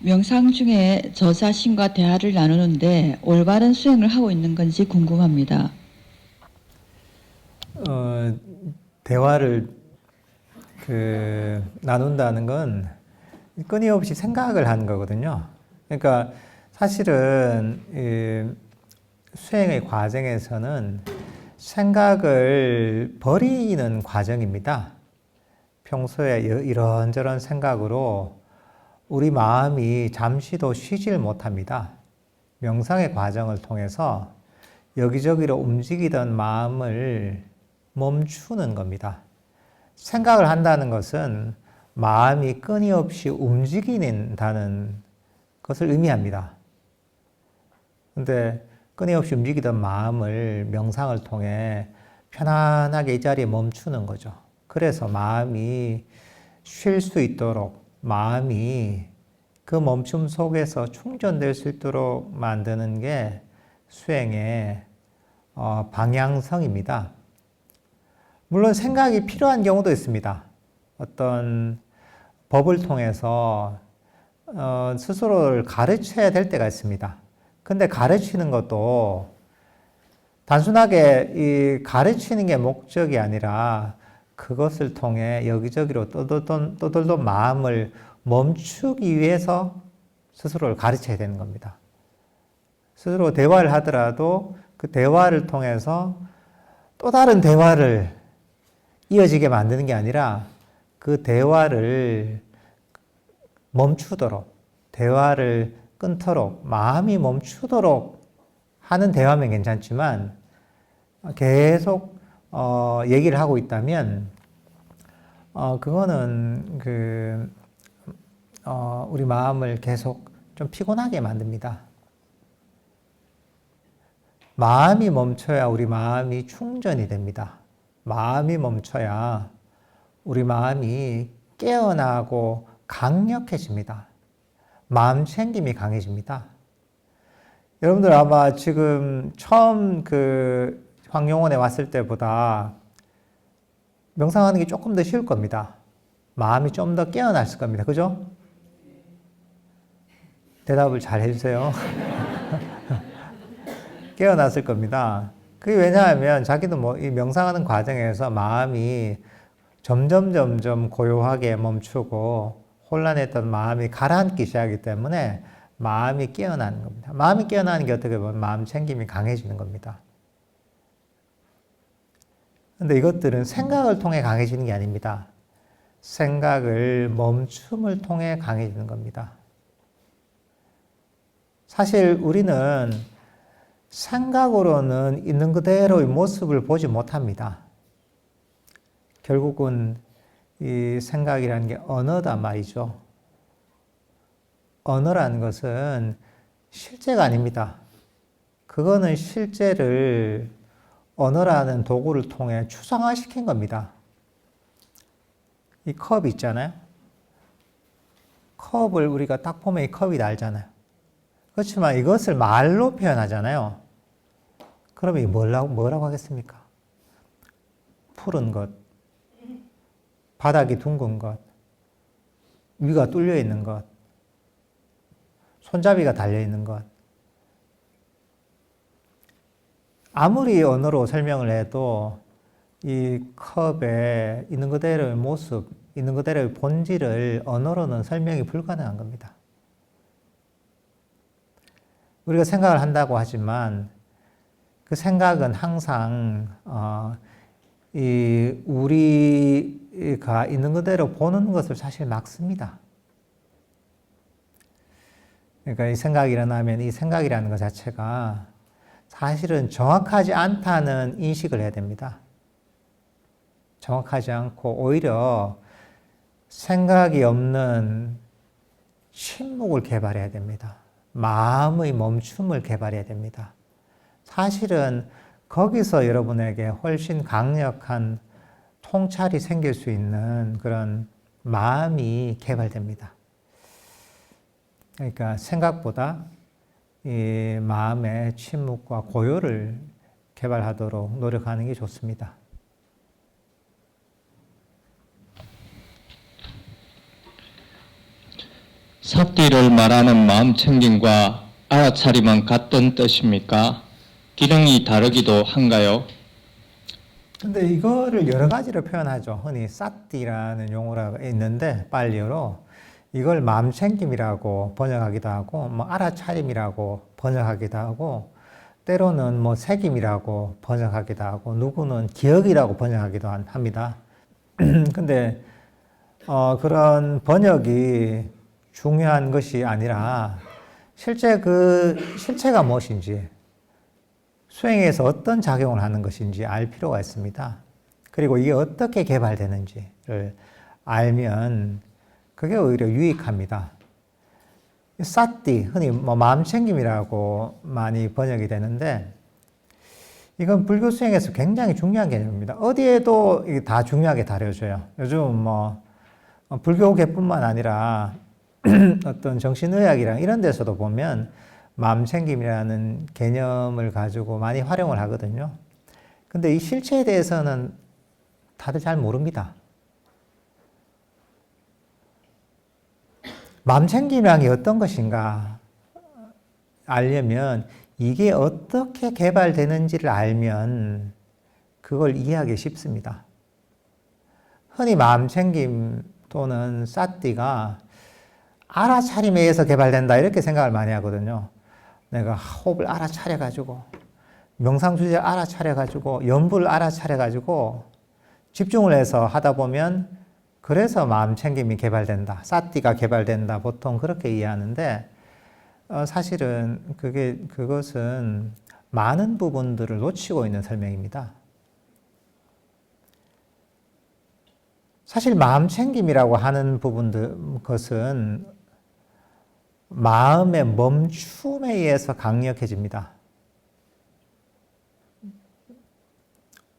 명상 중에 저 자신과 대화를 나누는데 올바른 수행을 하고 있는 건지 궁금합니다. 대화를 나눈다는 건 끊임없이 생각을 하는 거거든요. 그러니까 사실은 수행의 과정에서는 생각을 버리는 과정입니다. 평소에 이런저런 생각으로 우리 마음이 잠시도 쉬질 못합니다. 명상의 과정을 통해서 여기저기로 움직이던 마음을 멈추는 겁니다. 생각을 한다는 것은 마음이 끊임없이 움직인다는 것을 의미합니다. 근데 끊임없이 움직이던 마음을 명상을 통해 편안하게 이 자리에 멈추는 거죠. 그래서 마음이 쉴 수 있도록, 마음이 그 멈춤 속에서 충전될 수 있도록 만드는 게 수행의 방향성입니다. 물론 생각이 필요한 경우도 있습니다. 어떤 법을 통해서 스스로를 가르쳐야 될 때가 있습니다. 근데 가르치는 것도 단순하게 이 가르치는 게 목적이 아니라 그것을 통해 여기저기로 떠돌던 마음을 멈추기 위해서 스스로를 가르쳐야 되는 겁니다. 스스로 대화를 하더라도 그 대화를 통해서 또 다른 대화를 이어지게 만드는 게 아니라 그 대화를 멈추도록, 대화를 끊도록, 마음이 멈추도록 하는 대화면 괜찮지만 계속 얘기를 하고 있다면 그거는 우리 마음을 계속 좀 피곤하게 만듭니다. 마음이 멈춰야 우리 마음이 충전이 됩니다. 마음이 멈춰야 우리 마음이 깨어나고 강력해집니다. 마음 챙김이 강해집니다. 여러분들 아마 지금 처음 황룡원에 왔을 때보다 명상하는 게 조금 더 쉬울 겁니다. 마음이 좀 더 깨어났을 겁니다. 그죠? 대답을 잘 해주세요. 깨어났을 겁니다. 그게 왜냐하면 자기도 이 명상하는 과정에서 마음이 점점 고요하게 멈추고 혼란했던 마음이 가라앉기 시작하기 때문에 마음이 깨어나는 겁니다. 마음이 깨어나는 게 어떻게 보면 마음 챙김이 강해지는 겁니다. 근데 이것들은 생각을 통해 강해지는 게 아닙니다. 생각을 멈춤을 통해 강해지는 겁니다. 사실 우리는 생각으로는 있는 그대로의 모습을 보지 못합니다. 결국은 이 생각이라는 게 언어다 말이죠. 언어라는 것은 실제가 아닙니다. 그거는 실제를 언어라는 도구를 통해 추상화시킨 겁니다. 이 컵 있잖아요. 컵을 우리가 딱 보면 이 컵이 알잖아요. 그렇지만 이것을 말로 표현하잖아요. 그러면 이게 뭐라고 하겠습니까? 푸른 것, 바닥이 둥근 것, 위가 뚫려 있는 것, 손잡이가 달려 있는 것. 아무리 언어로 설명을 해도 이 컵에 있는 그대로의 모습, 있는 그대로의 본질을 언어로는 설명이 불가능한 겁니다. 우리가 생각을 한다고 하지만 그 생각은 항상 우리가 있는 그대로 보는 것을 사실 막습니다. 그러니까 이 생각이 일어나면 이 생각이라는 것 자체가 사실은 정확하지 않다는 인식을 해야 됩니다. 정확하지 않고 오히려 생각이 없는 침묵을 개발해야 됩니다. 마음의 멈춤을 개발해야 됩니다. 사실은 거기서 여러분에게 훨씬 강력한 통찰이 생길 수 있는 그런 마음이 개발됩니다. 그러니까 생각보다 이 마음의 침묵과 고요를 개발하도록 노력하는 게 좋습니다. 삿띠를 말하는 마음챙김과 알아차림은 같던 뜻입니까? 기능이 다르기도 한가요? 근데 이거를 여러 가지로 표현하죠. 흔히 싸띠라는 용어가 있는데 빨리어로 이걸 마음챙김이라고 번역하기도 하고 뭐 알아차림이라고 번역하기도 하고 때로는 뭐 새김이라고 번역하기도 하고 누구는 기억이라고 번역하기도 합니다. 근데 그런 번역이 중요한 것이 아니라 실제 그 실체가 무엇인지 수행에서 어떤 작용을 하는 것인지 알 필요가 있습니다. 그리고 이게 어떻게 개발되는지를 알면 그게 오히려 유익합니다. 싸띠, 흔히 뭐 마음챙김이라고 많이 번역이 되는데 이건 불교 수행에서 굉장히 중요한 개념입니다. 어디에도 이게 다 중요하게 다뤄져요. 요즘 뭐 불교계뿐만 아니라 어떤 정신의학이랑 이런 데서도 보면 마음챙김이라는 개념을 가지고 많이 활용을 하거든요. 근데 이 실체에 대해서는 다들 잘 모릅니다. 마음챙김이라는 게 어떤 것인가 알려면 이게 어떻게 개발되는지를 알면 그걸 이해하기 쉽습니다. 흔히 마음챙김 또는 싸띠가 알아차림에 의해서 개발된다 이렇게 생각을 많이 하거든요. 내가 호흡을 알아차려가지고 명상주제를 알아차려가지고 연부를 알아차려가지고 집중을 해서 하다 보면 그래서 마음챙김이 개발된다. 싸띠가 개발된다. 보통 그렇게 이해하는데 사실은 그것은 많은 부분들을 놓치고 있는 설명입니다. 사실 마음챙김이라고 하는 것은 마음의 멈춤에 의해서 강력해집니다.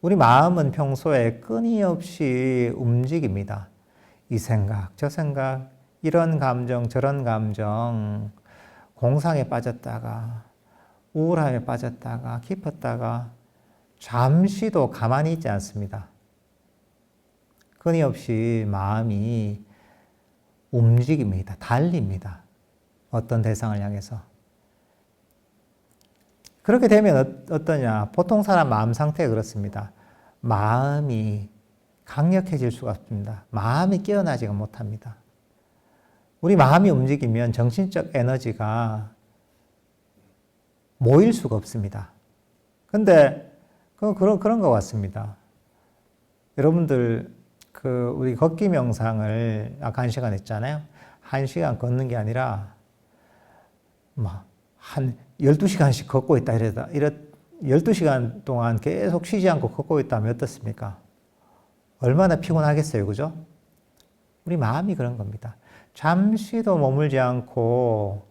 우리 마음은 평소에 끊임없이 움직입니다. 이 생각, 저 생각, 이런 감정, 저런 감정, 공상에 빠졌다가, 우울함에 빠졌다가, 깊었다가, 잠시도 가만히 있지 않습니다. 끊임없이 마음이 움직입니다. 달립니다. 어떤 대상을 향해서. 그렇게 되면 어떠냐? 보통 사람 마음 상태가 그렇습니다. 마음이 강력해질 수가 없습니다. 마음이 깨어나지가 못합니다. 우리 마음이 움직이면 정신적 에너지가 모일 수가 없습니다. 근데 그런 것 같습니다. 여러분들 우리 걷기 명상을 아까 1시간 했잖아요. 1시간 걷는 게 아니라 한 12시간씩 걷고 있다 12시간 동안 계속 쉬지 않고 걷고 있다면 어떻습니까? 얼마나 피곤하겠어요, 그죠? 우리 마음이 그런 겁니다. 잠시도 머물지 않고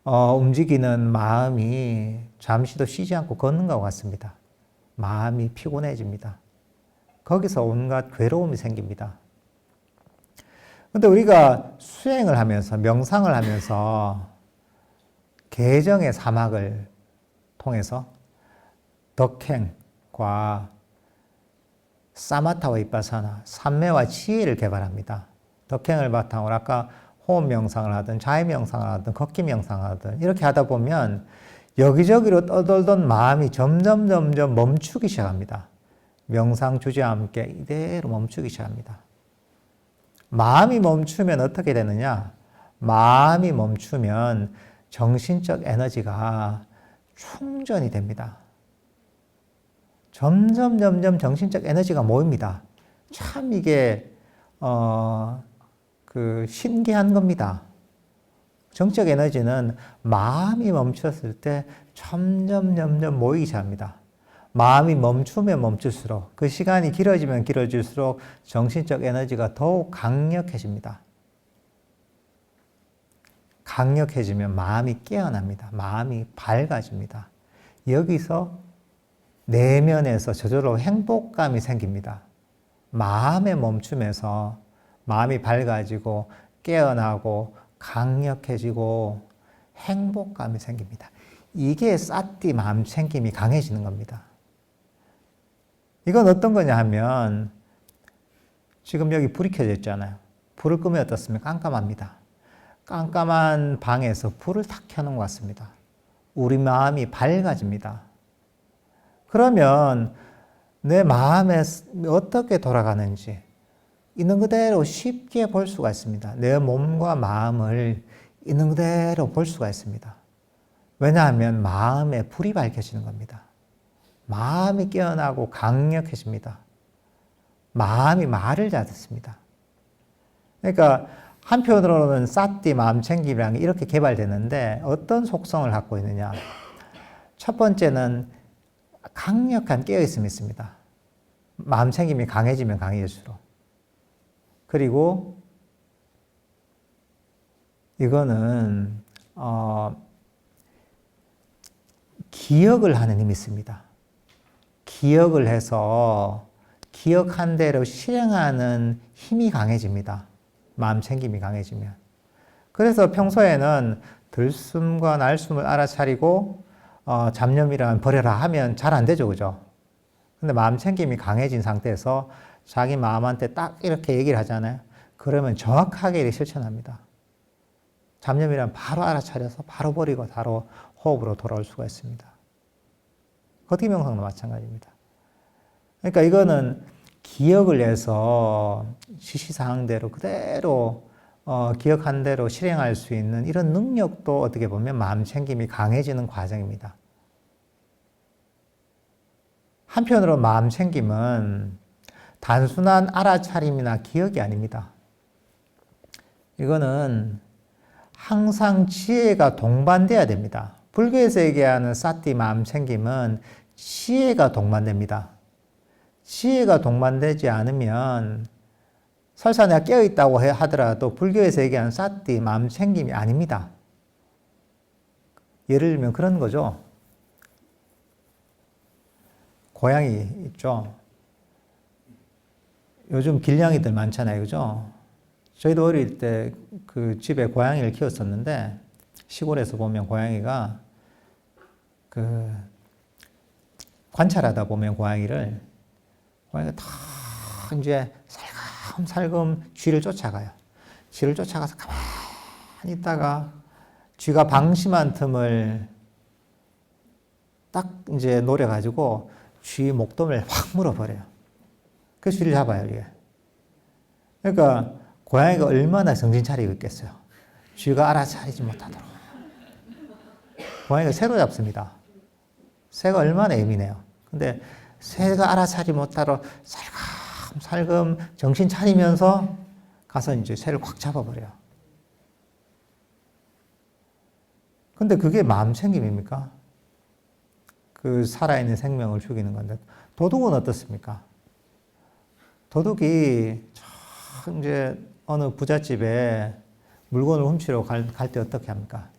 움직이는 마음이 잠시도 쉬지 않고 걷는 것 같습니다. 마음이 피곤해집니다. 거기서 온갖 괴로움이 생깁니다. 근데 우리가 수행을 하면서 명상을 하면서 개정의 사막을 통해서 덕행과 사마타와 비파사나, 삼매와 지혜를 개발합니다. 덕행을 바탕으로 아까 호흡 명상을 하든 자해 명상을 하든 걷기 명상을 하든 이렇게 하다 보면 여기저기로 떠돌던 마음이 점점 멈추기 시작합니다. 명상 주제와 함께 이대로 멈추기 시작합니다. 마음이 멈추면 어떻게 되느냐? 마음이 멈추면 정신적 에너지가 충전이 됩니다. 점점 정신적 에너지가 모입니다. 참 이게 신기한 겁니다. 정적 에너지는 마음이 멈췄을 때 점점 모이기 시작합니다. 마음이 멈추면 멈출수록 그 시간이 길어지면 길어질수록 정신적 에너지가 더욱 강력해집니다. 강력해지면 마음이 깨어납니다. 마음이 밝아집니다. 여기서 내면에서 저절로 행복감이 생깁니다. 마음의 멈춤에서 마음이 밝아지고 깨어나고 강력해지고 행복감이 생깁니다. 이게 싸띠 마음챙김이 강해지는 겁니다. 이건 어떤 거냐 하면 지금 여기 불이 켜져 있잖아요. 불을 끄면 어떻습니까? 깜깜합니다. 깜깜한 방에서 불을 탁 켜놓은 것 같습니다. 우리 마음이 밝아집니다. 그러면 내 마음에 어떻게 돌아가는지 있는 그대로 쉽게 볼 수가 있습니다. 내 몸과 마음을 있는 그대로 볼 수가 있습니다. 왜냐하면 마음에 불이 밝혀지는 겁니다. 마음이 깨어나고 강력해집니다. 마음이 말을 잘 듣습니다. 그러니까 한편으로는 사띠 마음챙김이라는 게 이렇게 개발되는데 어떤 속성을 갖고 있느냐. 첫 번째는 강력한 깨어있음이 있습니다. 마음챙김이 강해지면 강해질수록. 그리고 이거는 기억을 하는 힘이 있습니다. 기억을 해서 기억한 대로 실행하는 힘이 강해집니다. 마음챙김이 강해지면. 그래서 평소에는 들숨과 날숨을 알아차리고 잡념이란 버려라 하면 잘 안 되죠, 그죠? 근데 마음챙김이 강해진 상태에서 자기 마음한테 딱 이렇게 얘기를 하잖아요. 그러면 정확하게 실천합니다. 잡념이란 바로 알아차려서 바로 버리고 바로 호흡으로 돌아올 수가 있습니다. 걷기 명상도 마찬가지입니다. 그러니까 이거는 기억을 해서 시시사항대로 그대로 기억한 대로 실행할 수 있는 이런 능력도 어떻게 보면 마음챙김이 강해지는 과정입니다. 한편으로 마음챙김은 단순한 알아차림이나 기억이 아닙니다. 이거는 항상 지혜가 동반돼야 됩니다. 불교에서 얘기하는 사띠 마음챙김은 지혜가 동반됩니다. 지혜가 동반되지 않으면 설사 내가 깨어있다고 하더라도 불교에서 얘기하는 사띠 마음챙김이 아닙니다. 예를 들면 그런 거죠. 고양이 있죠. 요즘 길냥이들 많잖아요, 그죠? 저희도 어릴 때 그 집에 고양이를 키웠었는데 시골에서 보면 고양이가 그 관찰하다 보면 고양이가 다 이제 살금살금 쥐를 쫓아가요. 쥐를 쫓아가서 가만히 있다가 쥐가 방심한 틈을 딱 이제 노려가지고 쥐 목돔을 확 물어버려요. 그 쥐를 잡아요, 이게. 그러니까 고양이가 얼마나 정신 차리고 있겠어요. 쥐가 알아차리지 못하도록. 고양이가 새로 잡습니다. 새가 얼마나 예민해요. 근데 새가 알아차리지 못하도록 살금살금 정신 차리면서 가서 이제 새를 꽉 잡아버려요. 근데 그게 마음챙김입니까? 그 살아있는 생명을 죽이는 건데, 도둑은 어떻습니까? 도둑이 이제 어느 부잣집에 물건을 훔치러 갈 때 어떻게 합니까?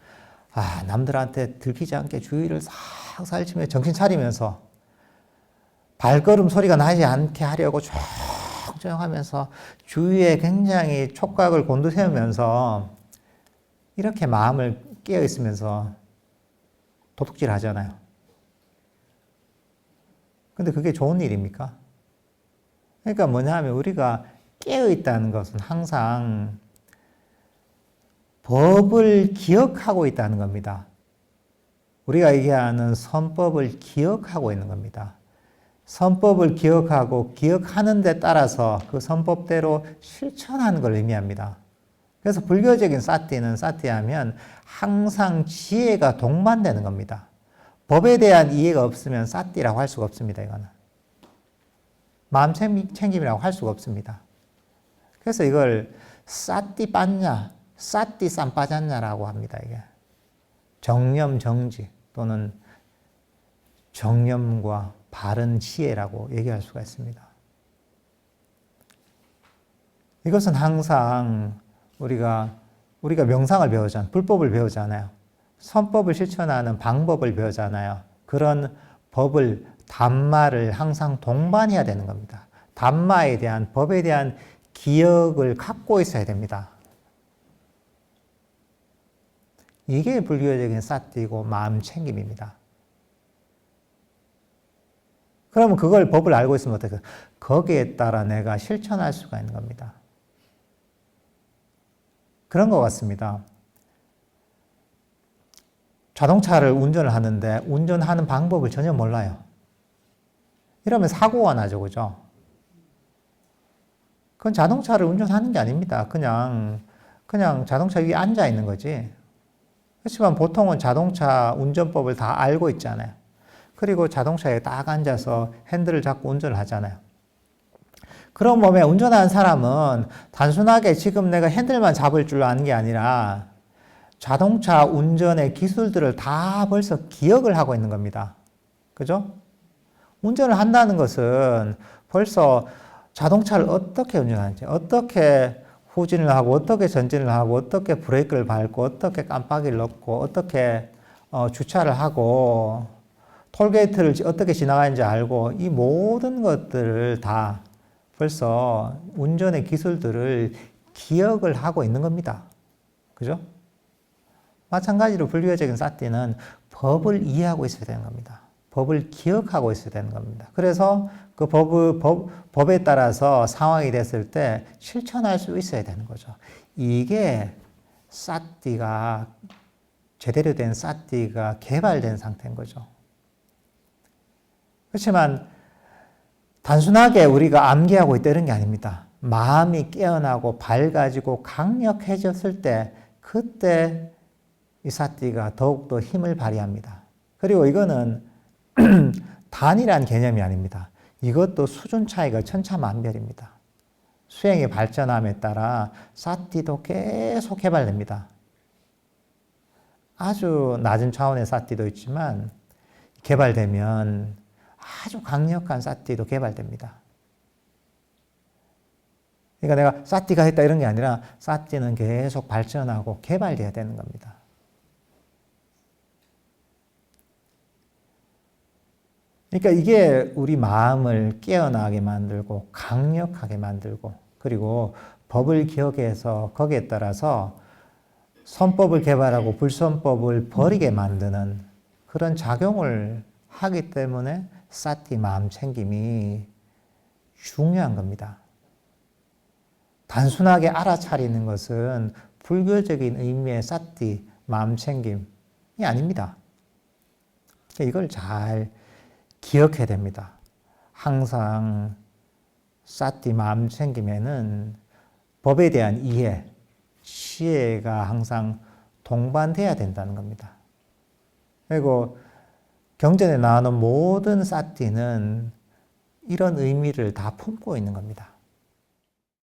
남들한테 들키지 않게 주위를 싹 살치며 정신 차리면서 발걸음 소리가 나지 않게 하려고 조용하면서 주위에 굉장히 촉각을 곤두세우면서 이렇게 마음을 깨어 있으면서 도둑질 하잖아요. 근데 그게 좋은 일입니까? 그러니까 뭐냐 하면 우리가 깨어 있다는 것은 항상 법을 기억하고 있다는 겁니다. 우리가 얘기하는 선법을 기억하고 있는 겁니다. 선법을 기억하고 기억하는 데 따라서 그 선법대로 실천하는 걸 의미합니다. 그래서 불교적인 사띠는 사띠하면 항상 지혜가 동반되는 겁니다. 법에 대한 이해가 없으면 사띠라고 할 수가 없습니다. 이거는 마음챙김이라고 할 수가 없습니다. 그래서 이걸 사띠 빠냐, 사띠 쌈빠졌냐라고 합니다. 이게 정념 정지 또는 정념과 바른 지혜라고 얘기할 수가 있습니다. 이것은 항상 우리가 명상을 배우잖아요. 불법을 배우잖아요. 선법을 실천하는 방법을 배우잖아요. 그런 법을 담마를 항상 동반해야 되는 겁니다. 담마에 대한 법에 대한 기억을 갖고 있어야 됩니다. 이게 불교적인 사띠고 마음챙김입니다. 그러면 그걸 법을 알고 있으면 어떻게 해요? 거기에 따라 내가 실천할 수가 있는 겁니다. 그런 것 같습니다. 자동차를 운전을 하는데 운전하는 방법을 전혀 몰라요. 이러면 사고가 나죠, 그죠? 그건 자동차를 운전하는 게 아닙니다. 그냥 자동차 위에 앉아 있는 거지. 그렇지만 보통은 자동차 운전법을 다 알고 있잖아요. 그리고 자동차에 딱 앉아서 핸들을 잡고 운전을 하잖아요. 그런 몸에 운전하는 사람은 단순하게 지금 내가 핸들만 잡을 줄 아는 게 아니라 자동차 운전의 기술들을 다 벌써 기억을 하고 있는 겁니다. 그죠? 운전을 한다는 것은 벌써 자동차를 어떻게 운전하는지, 어떻게 후진을 하고, 어떻게 전진을 하고, 어떻게 브레이크를 밟고, 어떻게 깜빡이를 넣고, 어떻게 주차를 하고, 톨게이트를 어떻게 지나가는지 알고, 이 모든 것들을 다 벌써 운전의 기술들을 기억을 하고 있는 겁니다. 그죠? 마찬가지로 불교적인 사띠는 법을 이해하고 있어야 되는 겁니다. 법을 기억하고 있어야 되는 겁니다. 그래서 그 법에 따라서 상황이 됐을 때 실천할 수 있어야 되는 거죠. 이게 사띠가, 제대로 된 사띠가 개발된 상태인 거죠. 그렇지만 단순하게 우리가 암기하고 있다 이런 게 아닙니다. 마음이 깨어나고 밝아지고 강력해졌을 때 그때 이 사띠가 더욱더 힘을 발휘합니다. 그리고 이거는 단이란 개념이 아닙니다. 이것도 수준 차이가 천차만별입니다. 수행의 발전함에 따라 사띠도 계속 개발됩니다. 아주 낮은 차원의 사띠도 있지만 개발되면 아주 강력한 사띠도 개발됩니다. 그러니까 내가 사띠가 했다 이런 게 아니라 사띠는 계속 발전하고 개발돼야 되는 겁니다. 그러니까 이게 우리 마음을 깨어나게 만들고 강력하게 만들고 그리고 법을 기억해서 거기에 따라서 선법을 개발하고 불선법을 버리게 만드는 그런 작용을 하기 때문에 사띠 마음 챙김이 중요한 겁니다. 단순하게 알아차리는 것은 불교적인 의미의 사띠 마음 챙김이 아닙니다. 이걸 잘 기억해야 됩니다. 항상 사띠 마음 챙김에는 법에 대한 이해, 시혜가 항상 동반돼야 된다는 겁니다. 그리고 경전에 나오는 모든 사띠는 이런 의미를 다 품고 있는 겁니다.